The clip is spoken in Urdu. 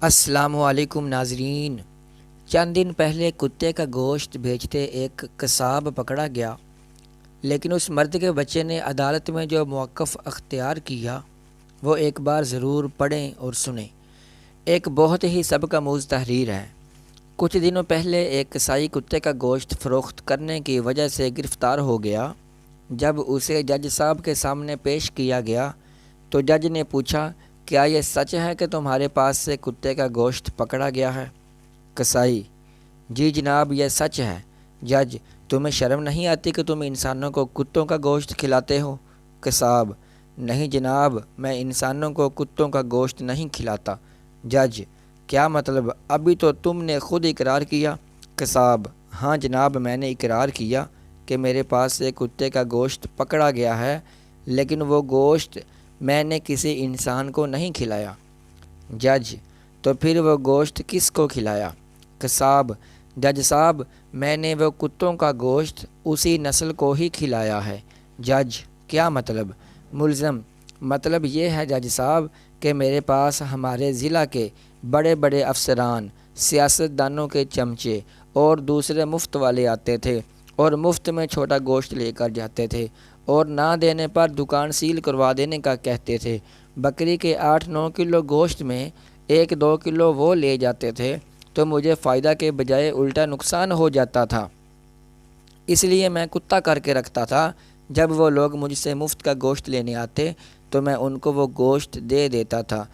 السلام علیکم ناظرین۔ چند دن پہلے کتے کا گوشت بیچتے ایک قصاب پکڑا گیا، لیکن اس مرد کے بچے نے عدالت میں جو موقف اختیار کیا وہ ایک بار ضرور پڑھیں اور سنیں۔ ایک بہت ہی سبق آموز تحریر ہے۔ کچھ دنوں پہلے ایک قصائی کتے کا گوشت فروخت کرنے کی وجہ سے گرفتار ہو گیا۔ جب اسے جج صاحب کے سامنے پیش کیا گیا تو جج نے پوچھا، کیا یہ سچ ہے کہ تمہارے پاس سے کتے کا گوشت پکڑا گیا ہے؟ قصائی: جی جناب، یہ سچ ہے۔ جج: تمہیں شرم نہیں آتی کہ تم انسانوں کو کتوں کا گوشت کھلاتے ہو؟ قصاب: نہیں جناب، میں انسانوں کو کتوں کا گوشت نہیں کھلاتا۔ جج: کیا مطلب؟ ابھی تو تم نے خود اقرار کیا۔ قصاب: ہاں جناب، میں نے اقرار کیا کہ میرے پاس سے کتے کا گوشت پکڑا گیا ہے، لیکن وہ گوشت میں نے کسی انسان کو نہیں کھلایا۔ جج: تو پھر وہ گوشت کس کو کھلایا؟ قصاب: جج صاحب، میں نے وہ کتوں کا گوشت اسی نسل کو ہی کھلایا ہے۔ جج: کیا مطلب؟ ملزم: مطلب یہ ہے جج صاحب کہ میرے پاس ہمارے ضلع کے بڑے بڑے افسران، سیاستدانوں کے چمچے اور دوسرے مفت والے آتے تھے اور مفت میں چھوٹا گوشت لے کر جاتے تھے، اور نہ دینے پر دکان سیل کروا دینے کا کہتے تھے۔ بکری کے 8-9 کلو گوشت میں 1-2 کلو وہ لے جاتے تھے تو مجھے فائدہ کے بجائے الٹا نقصان ہو جاتا تھا۔ اس لیے میں کتا کر کے رکھتا تھا۔ جب وہ لوگ مجھ سے مفت کا گوشت لینے آتے تو میں ان کو وہ گوشت دے دیتا تھا۔